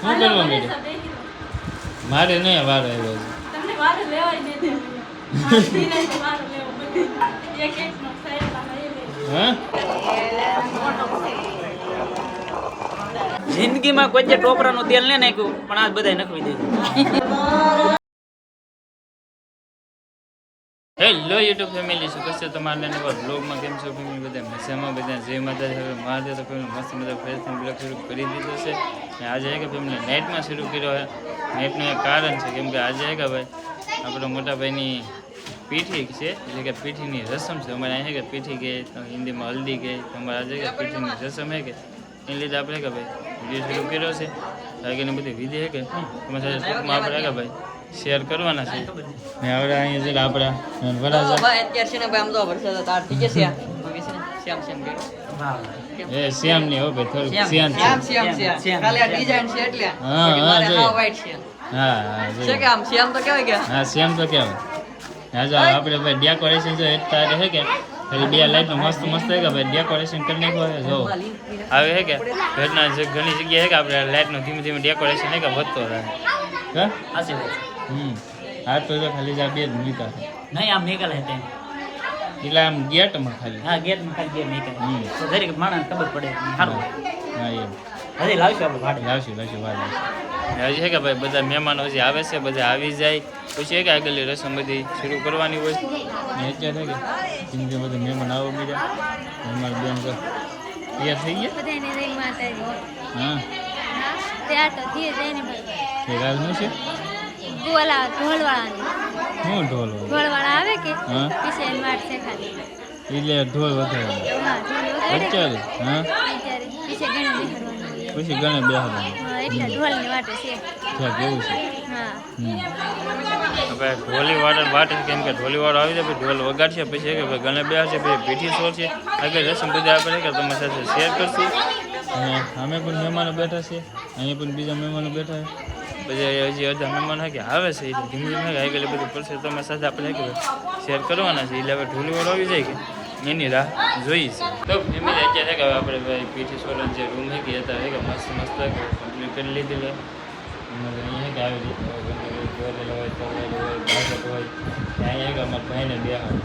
શું કરવા માંડ્યા? મારે નહીં વાર આવ્યો છે. તમને વાર લેવાય નહીં દે. આ ધીરે વાર લેવો બધી. એક એક નો સાઈડ લઈ લે. હા જિંદગીમાં કોઈ જે ટોપરાનું તેલ ને નાખ્યું પણ આજ બધાય નખવી દીધું. હેલો યુટ્યુબ ફેમિલી, શું કરશે તમારા નવા બ્લોગમાં? કેમ છો ફેમિલી? બધા મજામાં? બધા જય માતાજી. હવે મહાદેવ તો ફેમિલી મસ્ત મજા ફેસનો બ્લોગ શરૂ કરી દીધો છે. અને આજે કે ફેમિલી નાઇટમાં શરૂ કર્યો છે. નાઇટનું એક કારણ છે, કેમ કે આજે કે ભાઈ આપણા મોટા ભાઈની પીઠી છે, એટલે કે પીઠીની રસમ છે. અમારે અહીંયા કે પીઠી કહે, તો હિન્દીમાં હલ્દી કહે. અમારે આજે કે પીઠીની રસમ છે કે એને લીધે આપણે કે ભાઈ વિડીયો શરૂ કર્યો છે. આગળની બધી વિધિ છે કે તમારી સાથે ટૂંકમાં આપણે કે ભાઈ શેર કરવાના છે. ને હવે અહીંયા જરા આપણા વરાજા અત્યારે છે ને ભાઈ આમ તો વરસાદ તાર થઈ જશે. શ્યામ શ્યામ કર્યો. એ શ્યામ ની હો ભાઈ, થોડું શ્યામ ખાલી આ ડિઝાઇન છે એટલે હા, મારે જોઈએ. હા વ્હાઈટ છે. હા છે કે આમ શ્યામ તો કહેવાય કે હા શ્યામ તો કેવાય. હા જો આપણે ભાઈ ડેકોરેશન જો અત્યારે છે કે ખાલી બે લાઈટ મસ્ત મસ્ત છે કે ભાઈ ડેકોરેશન કરી નાખ્યું છે. જો આવે છે કે ઘરના ઘણી જગ્યાએ છે કે આપણે લાઈટનું ધીમે ધીમે ડેકોરેશન છે કે વધતો રહે. હા હાસી વાત. હા તો જો ખાલી આ બે જ મૂક્યા છે. નહીં આમ નીકળે છે તેમ. એટલે આમ ગેટમાં ખાલી. હા ગેટમાં ખાલી ગેટ નીકળે તો દરેક માણસ ખબર પડે સારું. હા એમ હજી લાવશું આપણે ભાડે. લાવશું વાત હજી છે કે ભાઈ બધા મહેમાનો હજી આવે છે, બધા આવી જાય પછી છે કે આગળની રસમ બધી શરૂ કરવાની હોય. ને અત્યારે છે કે જિંદગી બધા મહેમાન આવો બીજા અમારી બેન તો તૈયાર થઈ ગયા. બધાને જય માતાજી. હા ત્યાં તો ધીરે જઈને તે રાજનું છે ગોલા ઢોલવાળાની શું ઢોલ હોય? ઢોલવાળા આવે કે હા પીછે એની વાટ છે ખાલી. એટલે ઢોલ વધારે હા ઢોલ વગાડે અત્યારે હા ત્યારે પીછે ઘણી બેહરવાની. પછી ગણે બેહવાનું હા એટલે ઢોલની વાટે છે. ત્યાં કેવું છે. હા હવે ઢોલી વાટ કેમ કે ઢોલી વાળો આવી જાય પછી ઢોલ વગાડશે પછી કે ભાઈ ગણે બેસે પછી પીઠી સોર છે આગળ રસમ બધી આપણે કે તમારી સાથે શેર કરશું. અને અમે પણ મહેમાનો બેઠા છે, અહીંયા પણ બીજા મહેમાનો બેઠા છે. પછી હજી અડધા મહેમાન કે આવે છે એટલે ધીમે ધીમે આગળ બધું પડશે તમારી સાથે આપણે કે શેર કરવાના છે. એટલે હવે ઢોલી વાળો આવી જાય કે એની રાહ જોઈ છે. તો ફેમિલી અત્યારે કે આપણે ભાઈ પીઠી સોરન જે રૂમ છે કે હતા કે મસ્ત મસ્ત કમ્પ્લીટ કરી લીધેલો. અહીંયા કે આવી રીતે દોરેલો હોય તોરેલો હોય ભાજપ હોય અહીંયા કે અમારા ભાઈને બેહાડ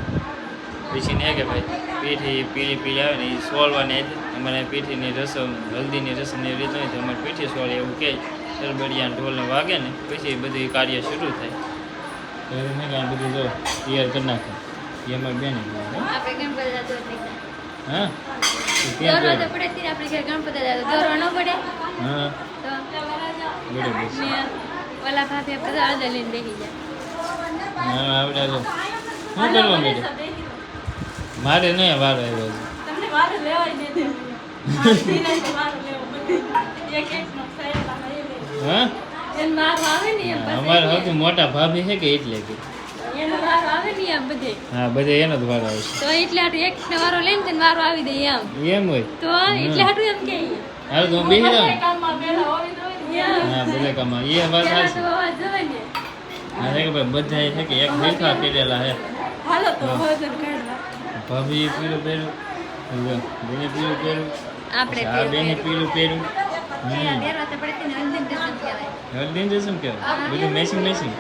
પછી ને કે ભાઈ પીઠી પીળી આવે ને એ સોળવાની હતી. અમારે પીઠીની રસમ હલ્દીની રસમની રીત હોય તો અમારે પીઠી સોળે એવું કહે. સરબડિયા ઢોલને વાગે ને પછી બધું કાર્ય શરૂ થાય. તો એને કાંઈ બધું જો તૈયાર કરી નાખે એ અમારી બેન આપણે ગણપતિ દાદો હા દોરવા તો પડે ત્યારે આપણે ઘરે ગણપતિ દાદો દોરવા ન પડે હા તો બરાબર ને ઓલા ભાભી આપણે અડધા લઈને બેસી જાય. હા આવડે તો શું કરવા માંડ્યા? મારે નહીં વાર આવ્યો છે. તમને વાર લેવાય નહીં દે. આ ધીરે વાર લેવો બધી. એક એક નો સાઈડ લઈ લે. હા એન વાર આવે ને એમ પછી અમારે સૌથી મોટા ભાભી છે કે એટલે કે એનો વાર આવે ને એમ બધે હા બધે એનો જ વાર આવે તો એટલે હાટું એક ને વારો લઈને તને વારો આવી દે એમ છે એમ હોય. તો એટલે હાટું એમ કે હાલ તો હું બેસી જાઉં. કામમાં બેઠા હોય તો એમ હા બધા કામમાં એ વાત પેલા સાચી. તો અવાજ જવાય ને હા છે કે ભાઈ બધા છે કે એક ભેખા પહેરેલા છે. હાલો તો ભોજન કાઢવા ભાભી પીળું પહેર્યું, બેને પીળું પહેર્યું, આપણે આ બેને પીળું પહેર્યું. પહેરવા તો પડે ને અંતિમ દર્શન કહેવાય. હલ્દી જશું કહેવાય બધું મેચિંગ મેચિંગ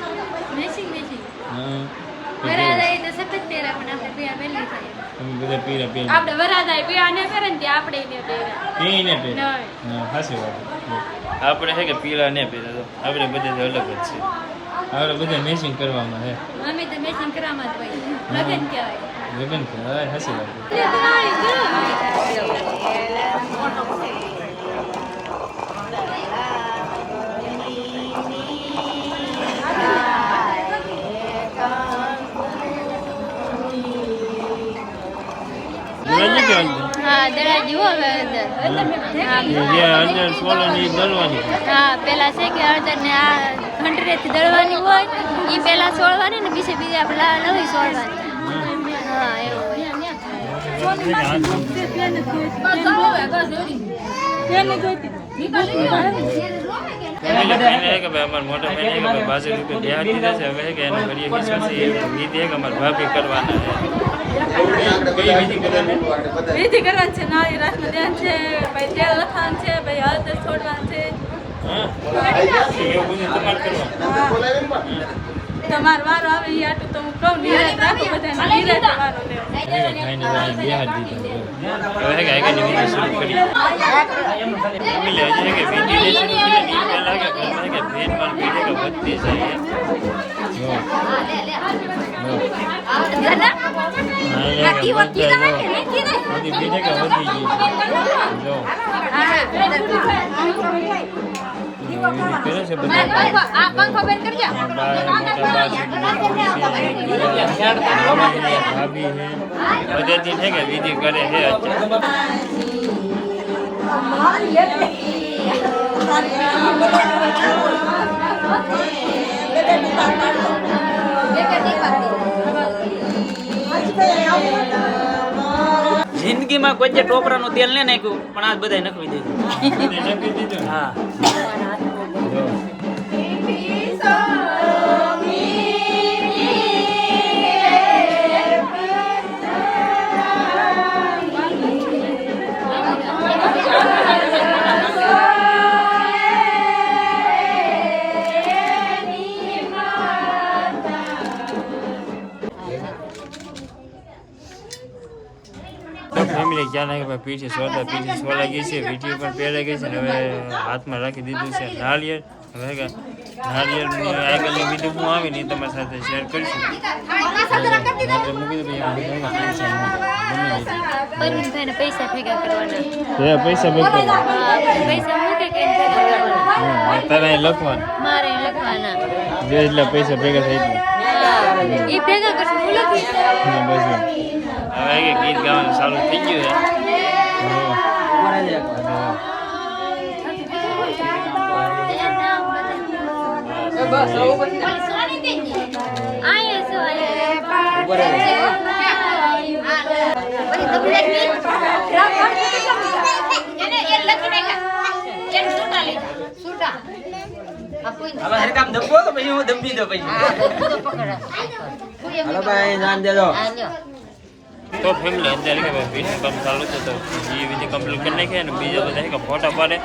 હા તો વરાદાઈ તો સતત પહેરે પણ આપણે પીળા પહેરી થાય. તમે બધા પીળા પહેરી આપણે વરાદાઈ પીળા ને પહેરે ને ત્યાં આપણે ને પહેરે એને પહેરે. નહીં. હા સાચી વાત. આપણે છે કે પીળા ને પહેરે તો આપણે બધા અલગ જ છે. આપણે બધા મેચિંગ કરવામાં છે. અમે તો મેચિંગ કરવામાં જ હોય લગન કહેવાય. લગ્ન હા સાચી વાત. હા દડાજી હો હવે અંદર સોલની દળવાની. હા પેલા છે કે અડધર ને આ ઘંટરેથી દળવાની હોય એ પેલા સોળવાની ને બીજે બીજે આપણે નવી સોળવાની. હા એવું હોય. મોટા બાજુ રૂપિયા દીધા છે. હવે કે એને કરીએ વિશ્વાસ વિધિ એક અમારા ભાભી કરવાના વિધિ કરવાની છે. નાળી રાતનું ધ્યાન છે, ભાઈ તેલ લખવાનું છે, ભાઈ હળદર છોડવાનું છે, હા એવું બધું તમારે કરવાનું. તમાર વારો આવે ઈ આટું તો હું કહું નિરાત રાખો બધાને નિરાત વારો લેવો ખાઈને વાળા બેહાર દીધા. હવે કે આગળની વિડીયો શરૂ કરી. ફેમિલી હજી કે વિડીયો શરૂ કરી ને એ લાગે ઘરમાં કે ભેન માલ પીને કે વધતી જાય. જો બધી પીને કે વધી ગઈ. જો કરે છે બધા આ પંખો બંધ કરજો. ભાભી છે બધેથી છે કે વિધિ કરે છે જિંદગીમાં કોઈ જે ટોપરાનું તેલ ને નાખ્યું પણ આજ બધા નખવી દીધું. નક્કી દીધું. હા ફેમિલી ક્યાં નાખે ભાઈ પીઠી સોડા ગઈ છે વીટીઓ પણ પહેરાઈ ગઈ છે ને હવે હાથમાં રાખી દીધું છે નાળિયેર. હવે કે નાળિયેરની આગળની વિડીયો હું આવી નહીં તમારી સાથે શેર કરીશું. મૂકી દો પરવીનભાઈને પૈસા ભેગા કરવાના. પૈસા ભેગા પૈસા મૂકે કે એને ભેગા કરવાના. તારે લખવાનું મારે લખવાના. જે એટલા પૈસા ભેગા થઈ ગયા એ ભેગા કરશું હું લખીશ. બસ હવે કે ગીત ગાવાનું ચાલુ થઈ ગયું છે. બસ ઉપર હવે હરકામ દબો તો પછી હું દબી દો પછી. હાલો ભાઈ જાન દેજો. તો ફેમિલી અત્યારે કે ભાઈ વિડીયો કામ ચાલુ છે તો એ વિધિ કમ્પ્લીટ કરી નાખીએ અને બીજા બધા કે ફોટા પાડે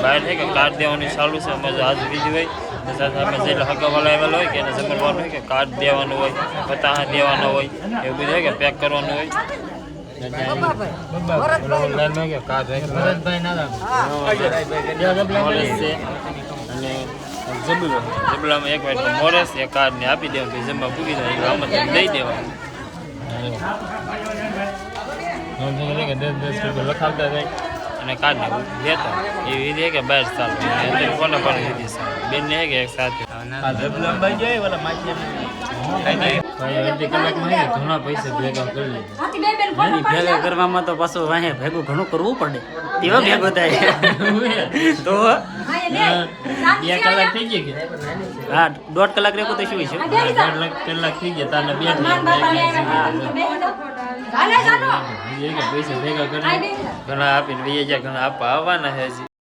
બહાર છે કે કાર્ડ દેવાનું ચાલુ છે. અમે આજ વિધિ હોય સાથે આપણે જેટલા હગાવાળા આવેલા હોય કે એને જમવાનું હોય કે કાર્ડ દેવાનું હોય પતાહા દેવાના હોય એવું બધું હોય કે પેક કરવાનું હોય. જબલામાં એક વાર મોરસ એ કાર્ડ ને આપી દેવાનું પછી જમવા પૂરી જાય એટલે આમાં દઈ દેવાનું. 10 રૂપિયા લખાવતા જાય અને કાર્ડ ને દેતા એવી રીતે કે બહાર ચાલુ કોને પણ લીધી છે બેન ને કે એક સાથે અડધી કલાકમાં ઘણા પૈસા ભેગા કરી લીધા. ભેગા કરવામાં તો પાછું વાહે ભેગું ઘણું કરવું પડે તેવા ભેગો થાય તો 2 કલાક થઈ ગઈ કે હા 1.5 કલાક રેકો તો શું છે 1.5 કલાક થઈ ગયા તાને 2 પૈસા ભેગા કરી ઘણા આપીને ઘણા આપવા આવવાના છે હજી.